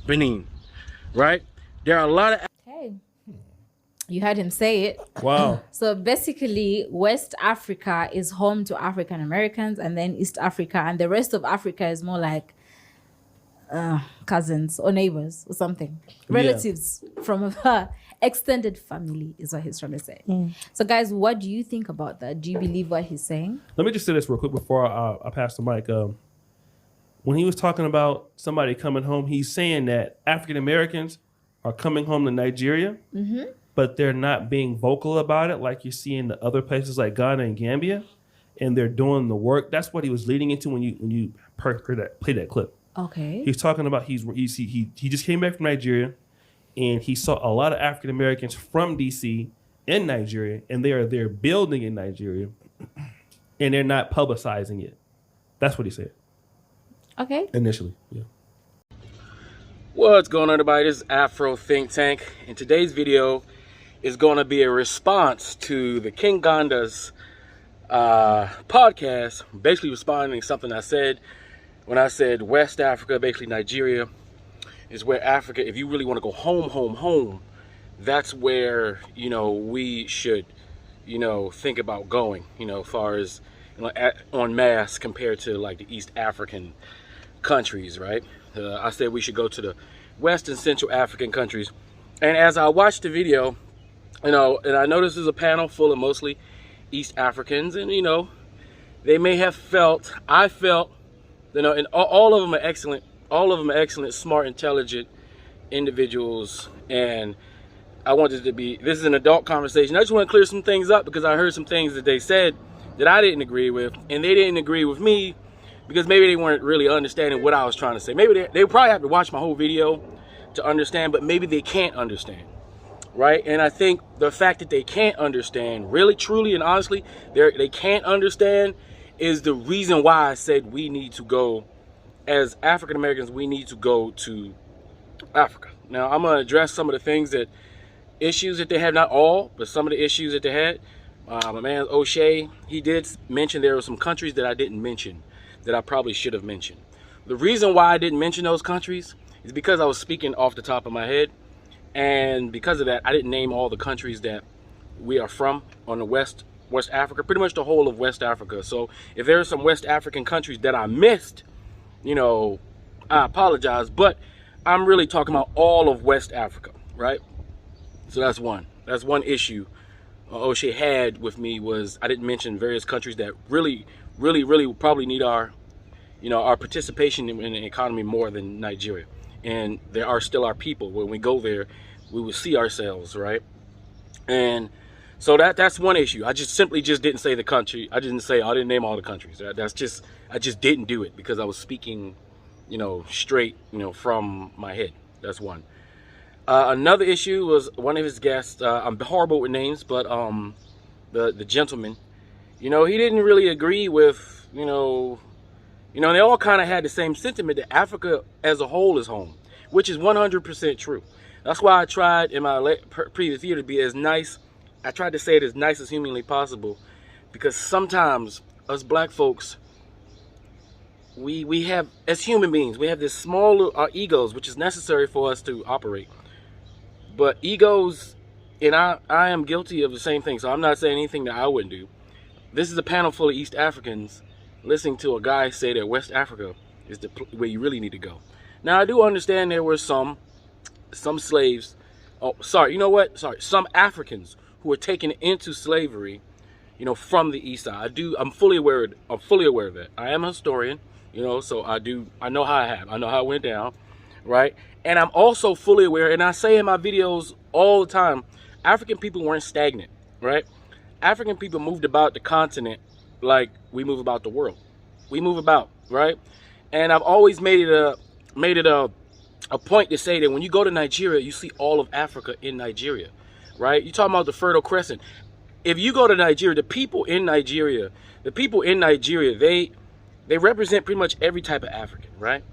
Benin, right? There are a lot of... Okay. You heard him say it. Wow. So basically, West Africa is home to African Americans, and then East Africa, and the rest of Africa is more like cousins or neighbors or something. Relatives from a extended family is what he's trying to say. So guys, what do you think about that? Do you believe what he's saying? Let me just say this real quick before I pass the mic. When he was talking about somebody coming home, he's saying that African Americans are coming home to Nigeria, but they're not being vocal about it like you see in the other places like Ghana and Gambia, and they're doing the work. That's what he was leading into when you play that clip. Okay. He's talking about he just came back from Nigeria, and he saw a lot of African Americans from DC in Nigeria, and they're building in Nigeria, and they're not publicizing it. That's what he said. Okay. Initially, yeah. What's going on, everybody? This is Afro Think Tank, and today's video is going to be a response to the Kenganda's podcast, basically responding to something I said when I said West Africa, basically Nigeria, is where Africa, if you really want to go home, that's where, we should, think about going, as far as, en masse compared to like the East African countries, right? I said we should go to the West and Central African countries. And as I watched the video, and I know this is a panel full of mostly East Africans, and they may have felt, I felt, and all of them are excellent. All of them are excellent, smart, intelligent individuals. And I wanted to be, this is an adult conversation. I just want to clear some things up because I heard some things that they said that I didn't agree with, and they didn't agree with me because maybe they weren't really understanding what I was trying to say. Maybe they probably have to watch my whole video to understand, but maybe they can't understand, right? And I think the fact that they can't understand, really, truly, and honestly, they can't understand is the reason why I said we need to go, as African Americans, we need to go to Africa. Now, I'm going to address some of the things issues that they had, not all, but some of the issues that they had. My man O'Shea, he did mention there were some countries that I didn't mention that I probably should have mentioned. The reason why I didn't mention those countries is because I was speaking off the top of my head, and because of that, I didn't name all the countries that we are from on the West Africa, pretty much the whole of West Africa. So if there are some West African countries that I missed, I apologize, but I'm really talking about all of West Africa, right? So that's one issue O'Shea had with me, was I didn't mention various countries that really probably need our participation in the economy more than Nigeria. And there are still our people. When we go there, we will see ourselves, right? And so that's one issue. I just simply didn't say the country. I didn't name all the countries. I just didn't do it because I was speaking, straight, from my head. That's one. Another issue was one of his guests. I'm horrible with names, but the gentleman, he didn't really agree with, they all kind of had the same sentiment that Africa as a whole is home, which is 100% true. That's why I tried in my previous video to be as nice. I tried to say it as nice as humanly possible, because sometimes us black folks, we have, as human beings, we have this small egos, which is necessary for us to operate. But egos, and I am guilty of the same thing, so I'm not saying anything that I wouldn't do. This is a panel full of East Africans listening to a guy say that West Africa is where you really need to go. Now, I do understand there were some slaves, some Africans who were taken into slavery, from the East side. I'm fully aware of that. I am a historian, so I know how it went down, right? And I'm also fully aware, and I say in my videos all the time, African people weren't stagnant, right? African people moved about the continent like we move about the world. We move about, right? And I've always made it a point to say that when you go to Nigeria, you see all of Africa in Nigeria, right? You're talking about the Fertile Crescent. If you go to Nigeria, the people in Nigeria, they represent pretty much every type of African, right?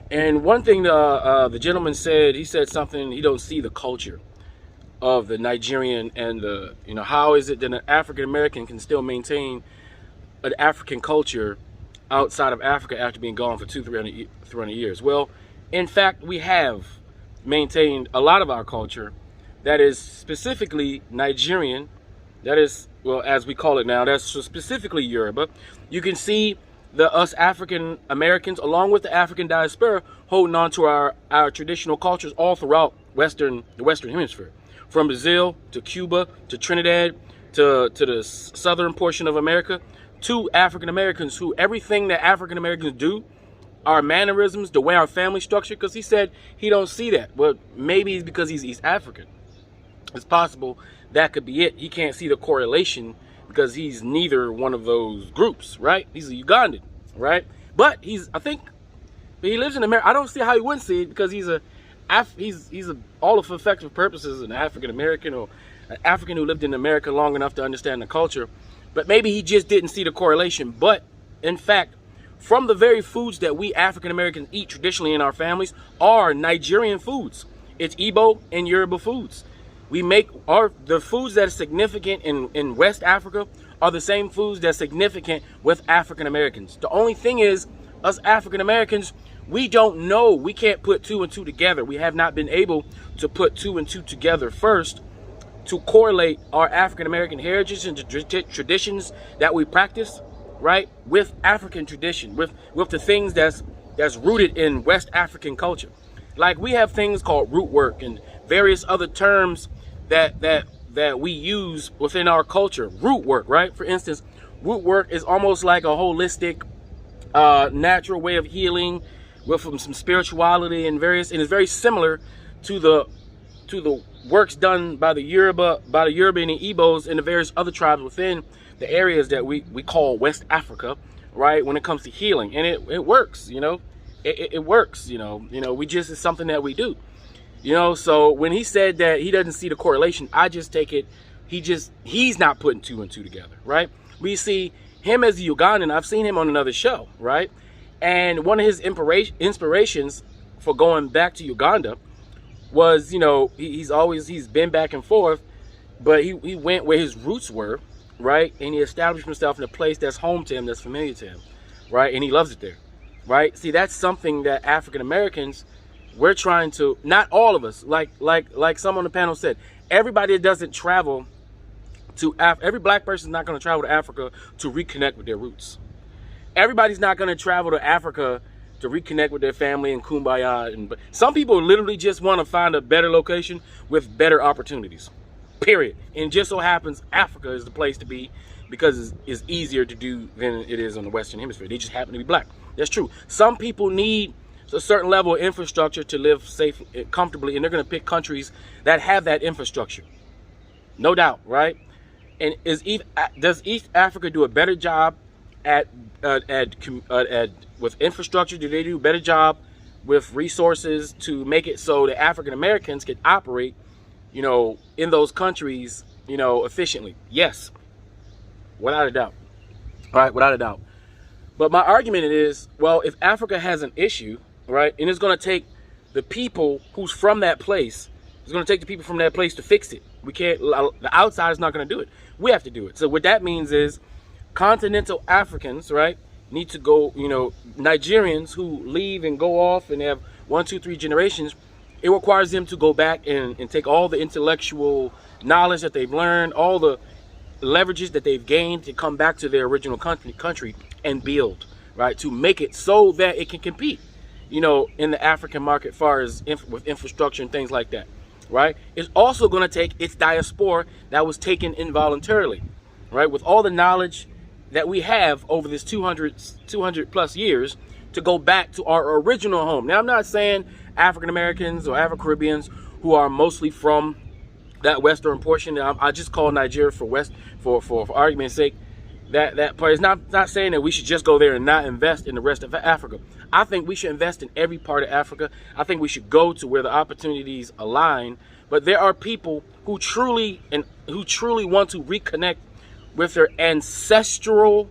And one thing the gentleman said, he said something, he don't see the culture of the Nigerian and how is it that an African American can still maintain an African culture outside of Africa after being gone for 200-300 years? Well, In fact, we have maintained a lot of our culture that is specifically Nigerian, that is, well, as we call it now, that's specifically Yoruba. You can see us African Americans, along with the African diaspora, holding on to our traditional cultures all throughout the Western Hemisphere. From Brazil to Cuba to Trinidad to the southern portion of America, to African Americans who everything that African Americans do, our mannerisms, the way our family structure, because he said he don't see that. Well, maybe it's because he's East African. It's possible that could be it. He can't see the correlation because he's neither one of those groups, right? He's a Ugandan, right? But he lives in America. I don't see how he wouldn't see it because he's all of effective purposes an African American or an African who lived in America long enough to understand the culture. But maybe he just didn't see the correlation. But in fact, from the very foods that we African Americans eat traditionally in our families are Nigerian foods. It's Igbo and Yoruba foods. We make the foods that are significant in West Africa are the same foods that's significant with African Americans. The only thing is, us African Americans, we don't know. We can't put two and two together. We have not been able to put two and two together first to correlate our African American heritage and traditions that we practice, right, with African tradition, with the things that's rooted in West African culture. Like we have things called root work and various other terms that we use within our culture. Root work, right? For instance, root work is almost like a holistic, natural way of healing with some spirituality and it's very similar to the works done by the Yoruba and the Igbos and the various other tribes within the areas that we call West Africa, right? When it comes to healing, and it works, it works, it's something that we do. So when he said that he doesn't see the correlation, I just take it, he's not putting two and two together, right? We see him as a Ugandan. I've seen him on another show, right? And one of his inspirations for going back to Uganda was, he's been back and forth, but he went where his roots were, right? And he established himself in a place that's home to him, that's familiar to him, right? And he loves it there, right? See, that's something that African Americans, we're trying to, not all of us, like some on the panel said, everybody that doesn't travel to every black person is not going to travel to Africa to reconnect with their roots. Everybody's not going to travel to Africa to reconnect with their family and kumbaya. But some people literally just want to find a better location with better opportunities, period. And just so happens Africa is the place to be because it's easier to do than it is on the Western Hemisphere. They just happen to be black. That's true. Some people need a certain level of infrastructure to live safe, comfortably, and they're going to pick countries that have that infrastructure. No doubt, right? And does East Africa do a better job with infrastructure? Do they do a better job with resources to make it so that African Americans can operate, in those countries, efficiently? Yes, without a doubt. All right, without a doubt. But my argument is, well, if Africa has an issue, right, and it's going to take the people who's from that place, it's going to take the people from that place to fix it. We can't, the outside is not going to do it. We have to do it. So what that means is continental Africans, right, need to go, Nigerians who leave and go off and have 1, 2, 3 generations, it requires them to go back and take all the intellectual knowledge that they've learned, all the leverages that they've gained to come back to their original country and build, right, to make it so that it can compete, in the African market as far as with infrastructure and things like that, right? It's also going to take its diaspora that was taken involuntarily, right, with all the knowledge that we have over this 200 plus years to go back to our original home. Now, I'm not saying African Americans or Afro-Caribbeans who are mostly from that western portion. I just call Nigeria for argument's sake. That part is not saying that we should just go there and not invest in the rest of Africa. I think we should invest in every part of Africa. I think we should go to where the opportunities align. But there are people who truly want to reconnect with their ancestral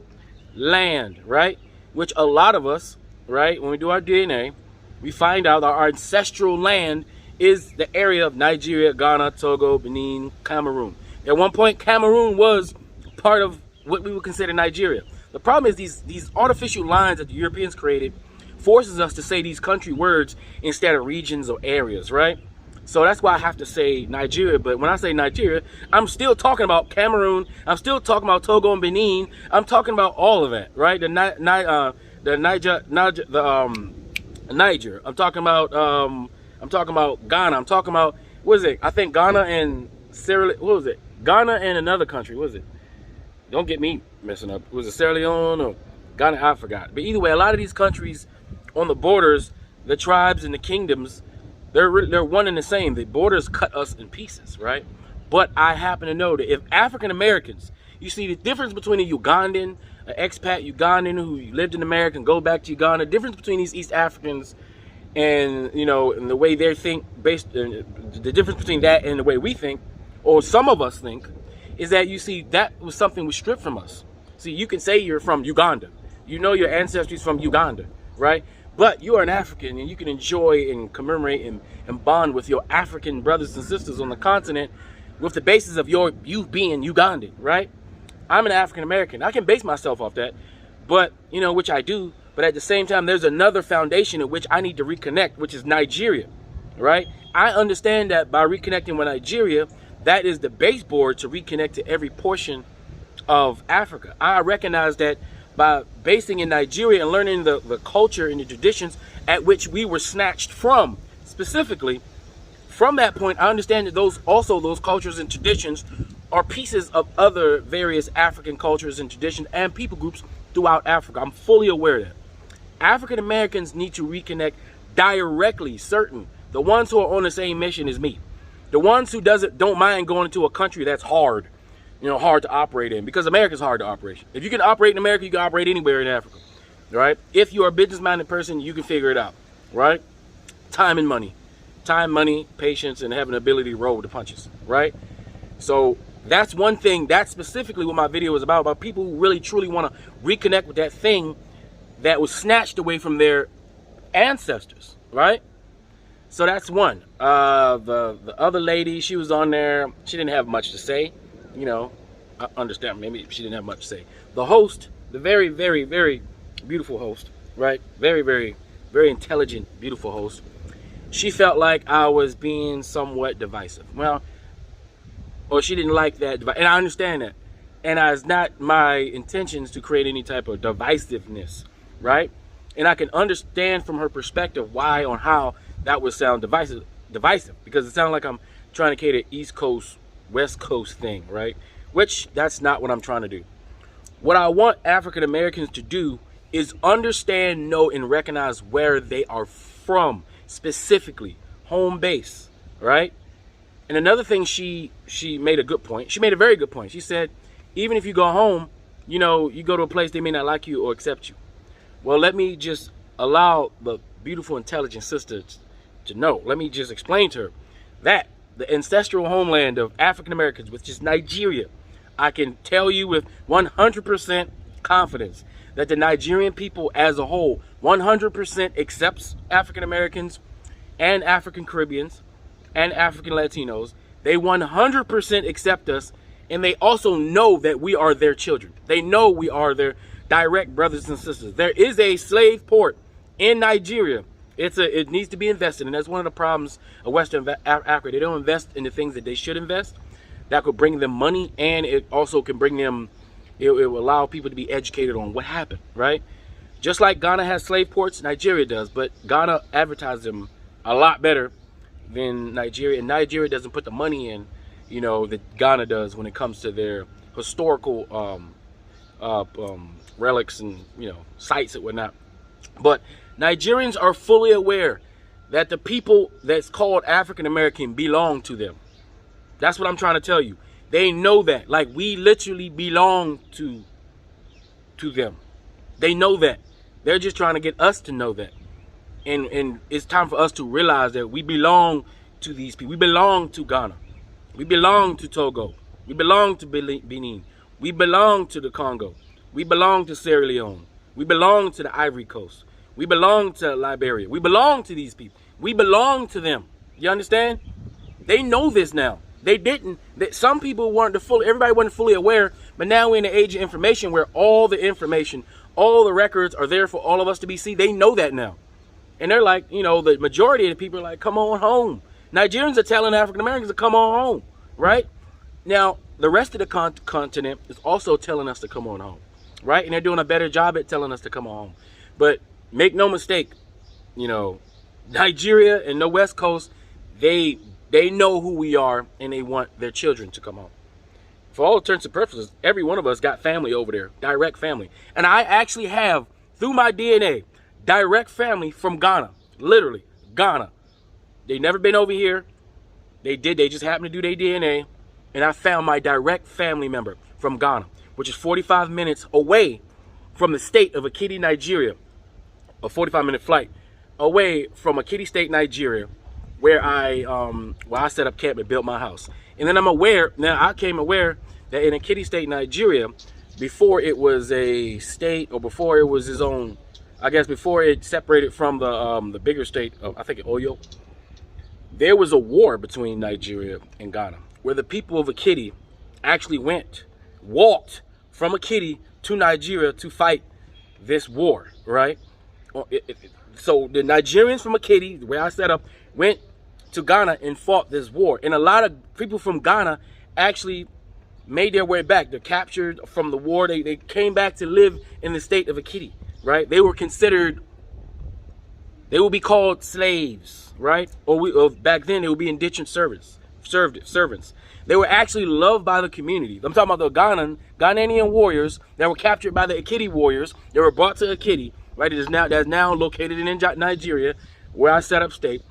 land, right? Which a lot of us, right, when we do our DNA, we find out that our ancestral land is the area of Nigeria, Ghana, Togo, Benin, Cameroon. At one point, Cameroon was part of what we would consider Nigeria. The problem is these artificial lines that the Europeans created forces us to say these country words instead of regions or areas, right? So that's why I have to say Nigeria. But when I say Nigeria, I'm still talking about Cameroon. I'm still talking about Togo and Benin. I'm talking about all of that, right? Niger. I'm talking about Ghana. I'm talking about, what is it? I think Ghana and Sierra. What was it? Ghana and another country. What was it? Don't get me messing up. Was it Sierra Leone or Ghana? I forgot. But either way, a lot of these countries on the borders, the tribes and the kingdoms, they're one and the same. The borders cut us in pieces, right? But I happen to know that if African Americans, you see the difference between a Ugandan, an expat Ugandan who lived in America and go back to Uganda, difference between these East Africans and, you know, and the way they think, based the difference between that and the way we think, or some of us think, is that you see that was something was stripped from us. See, you can say you're from Uganda. You know your ancestry is from Uganda, right? But you are an African and you can enjoy and commemorate and bond with your African brothers and sisters on the continent with the basis of you being Ugandan, right? I'm an African American. I can base myself off that, but, you know, which I do. But at the same time, there's another foundation in which I need to reconnect, which is Nigeria, right? I understand that by reconnecting with Nigeria, that is the baseboard to reconnect to every portion of Africa. I recognize that by basing in Nigeria and learning the culture and the traditions at which we were snatched from, specifically, from that point, I understand that those cultures and traditions are pieces of other various African cultures and traditions and people groups throughout Africa. I'm fully aware of that. African Americans need to reconnect directly, the ones who are on the same mission as me. The ones who don't mind going into a country that's hard, you know, hard to operate in, because America's hard to operate. If you can operate in America, you can operate anywhere in Africa, right? If you're a business-minded person, you can figure it out, right? Time and money. Time, money, patience, and having the ability to roll with the punches, right? So that's one thing. That's specifically what my video is about people who really, truly want to reconnect with that thing that was snatched away from their ancestors, right? So that's one. The other lady, she was on there. She didn't have much to say. You know, I understand. Maybe she didn't have much to say. The host, the very, very, very beautiful host, right? Very, very, very intelligent, beautiful host. She felt like I was being somewhat divisive. Well, or she didn't like that. And I understand that. And it's not my intentions to create any type of divisiveness, right? And I can understand from her perspective why or how that would sound divisive, because it sounds like I'm trying to create an East Coast, West Coast thing, right? Which that's not what I'm trying to do. What I want African Americans to do is understand, know, and recognize where they are from, specifically home base, right? And another thing, she made a good point. She made a very good point. She said, even if you go home, you know, you go to a place they may not like you or accept you. Well, let me just allow the beautiful, intelligent sister to know. Let me just explain to her that the ancestral homeland of African Americans, which is Nigeria, I can tell you with 100% confidence that the Nigerian people as a whole 100% accepts African Americans and African Caribbeans and African Latinos. They 100% accept us, and they also know that we are their children. They know we are their direct brothers and sisters. There is a slave port in Nigeria. It needs to be invested in. That's one of the problems of Western Africa. They don't invest in the things that they should invest. That could bring them money, and it also can bring them, it will allow people to be educated on what happened, right? Just like Ghana has slave ports, Nigeria does, but Ghana advertises them a lot better than Nigeria, and Nigeria doesn't put the money in, you know, that Ghana does when it comes to their historical relics and, you know, sites and whatnot. But Nigerians are fully aware that the people that's called African American belong to them. That's what I'm trying to tell you. They know that. Like, we literally belong to them. They know that. They're just trying to get us to know that. And it's time for us to realize that we belong to these people. We belong to Ghana. We belong to Togo. We belong to Benin. We belong to the Congo. We belong to Sierra Leone. We belong to the Ivory Coast. We belong to Liberia. We belong to these people. We belong to them. You understand? They know this now. They didn't. Some people everybody wasn't fully aware, but now we're in the age of information where all the information, all the records are there for all of us to be seen. They know that now. And they're like, you know, the majority of the people are like, come on home. Nigerians are telling African Americans to come on home, right? Now, the rest of the continent is also telling us to come on home, right? And they're doing a better job at telling us to come on home. But make no mistake, you know, Nigeria and the West Coast, they know who we are, and they want their children to come home. For all intents and purposes, every one of us got family over there, direct family. And I actually have, through my DNA, direct family from Ghana, literally, Ghana. They never been over here. They just happened to do their DNA. And I found my direct family member from Ghana, which is 45 minutes away from the state of Ekiti, Nigeria. A 45-minute flight away from Ekiti State, Nigeria, where I set up camp and built my house. And then I came aware that in Ekiti State, Nigeria, before it was a state, or before it was its own, I guess before it separated from the bigger state of, I think, Oyo, there was a war between Nigeria and Ghana, where the people of Ekiti actually walked from Ekiti to Nigeria to fight this war, right? So the Nigerians from Ekiti, where I set up, went to Ghana and fought this war. And a lot of people from Ghana actually made their way back. They're captured from the war. They came back to live in the state of Ekiti, right? They would be called slaves, right? Or back then they would be indentured servants. They were actually loved by the community. I'm talking about the Ghanaian warriors that were captured by the Ekiti warriors. They were brought to Ekiti, right? That's now located in Nigeria, where I set up state.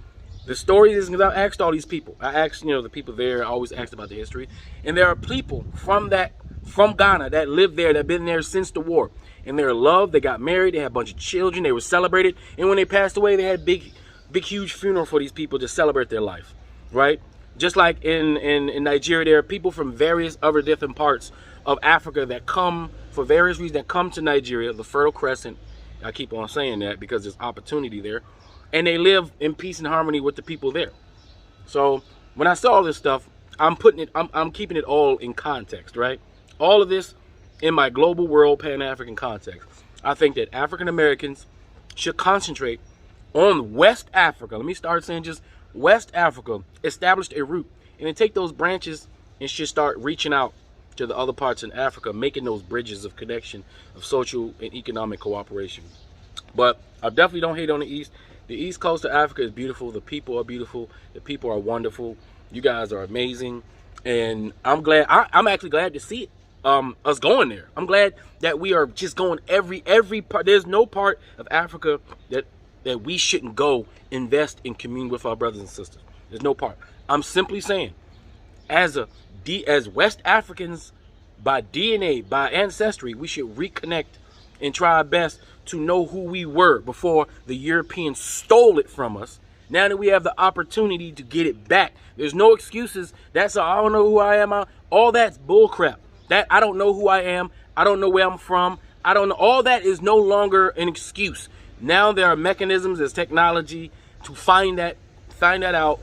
The story is, because I asked all these people. I asked, the people there. I always asked about the history. And there are people from Ghana that live there, that have been there since the war. And they're loved. They got married. They had a bunch of children. They were celebrated. And when they passed away, they had big, huge funeral for these people to celebrate their life, right? Just like in Nigeria, there are people from various other different parts of Africa that come, for various reasons, that come to Nigeria, the Fertile Crescent. I keep on saying that because there's opportunity there. And they live in peace and harmony with the people there. So when I saw all this stuff, I'm keeping it all in context, right? All of this in my global world Pan-African context. I think that African Americans should concentrate on West Africa. Let me start saying just West Africa established a root, and then take those branches and should start reaching out to the other parts in Africa, making those bridges of connection, of social and economic cooperation. But I definitely don't hate on the East. The East Coast of Africa is beautiful. The people are beautiful. The people are wonderful. You guys are amazing. And I'm glad, I'm actually glad to see it, us going there. I'm glad that we are just going every part. There's no part of Africa that we shouldn't go invest and commune with our brothers and sisters. There's no part. I'm simply saying, as West Africans by DNA, by ancestry, we should reconnect and try our best to know who we were before the Europeans stole it from us. Now that we have the opportunity to get it back, there's no excuses. I don't know who I am. All that's bullcrap. That I don't know who I am. I don't know where I'm from. I don't know. All that is no longer an excuse. Now there are mechanisms, there's technology to find that out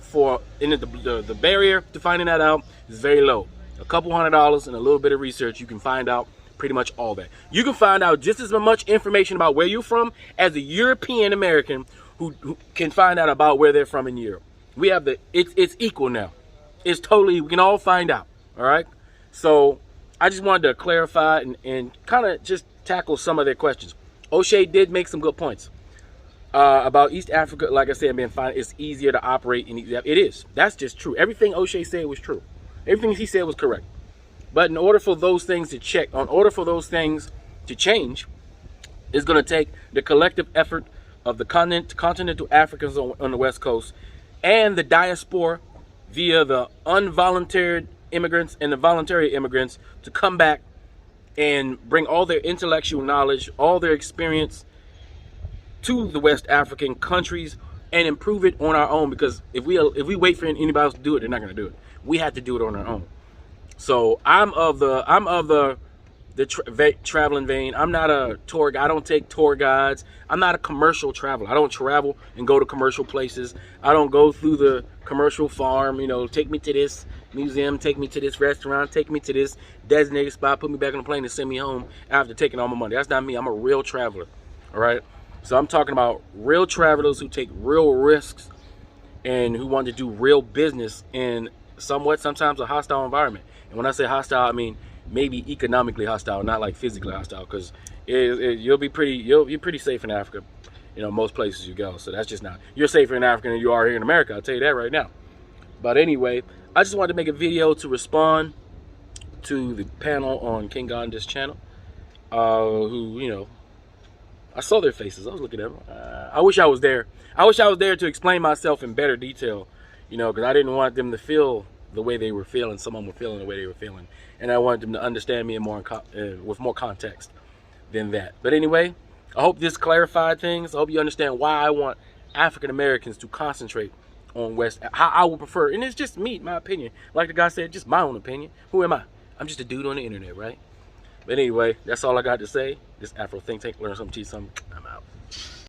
and the barrier to finding that out is very low. A couple $100 and a little bit of research, you can find out pretty much all that. You can find out just as much information about where you're from as a European American who can find out about where they're from in Europe. We have it's equal now. It's totally, we can all find out. All right. So I just wanted to clarify and kind of just tackle some of their questions. O'Shea did make some good points about East Africa. Like I said, being fine, it's easier to operate in East Africa. It is. That's just true. Everything O'Shea said was true. Everything he said was correct. But in order for those things to change, it's going to take the collective effort of the continental Africans on the West Coast and the diaspora via the involuntary immigrants and the voluntary immigrants to come back and bring all their intellectual knowledge, all their experience to the West African countries and improve it on our own. Because if we wait for anybody else to do it, they're not going to do it. We have to do it on our own. So I'm of the the traveling vein. I'm not a tour guide. I don't take tour guides. I'm not a commercial traveler. I don't travel and go to commercial places. I don't go through the commercial farm, you know, take me to this museum, take me to this restaurant, take me to this designated spot, put me back on the plane and send me home after taking all my money. That's not me. I'm a real traveler. All right. So I'm talking about real travelers who take real risks and who want to do real business in sometimes a hostile environment. And when I say hostile, I mean maybe economically hostile, not like physically hostile, because you'll be pretty safe in Africa, you know, most places you go. So that's just not, you're safer in Africa than you are here in America, I'll tell you that right now. But anyway, I just wanted to make a video to respond to the panel on Kenganda's channel, who, you know, I saw their faces. I was looking at them. I wish I was there. I wish I was there to explain myself in better detail, you know, because I didn't want them to feel the way they were feeling. Someone was feeling the way they were feeling, and I wanted them to understand me with more context than that. But anyway, I hope this clarified things. I hope you understand why I want African Americans to concentrate on how I would prefer. And it's just me, my opinion. Like the guy said, just my own opinion. Who am I? I'm just a dude on the internet, right? But anyway, that's all I got to say. This Afro Think Tank, learn something, teach something. I'm out.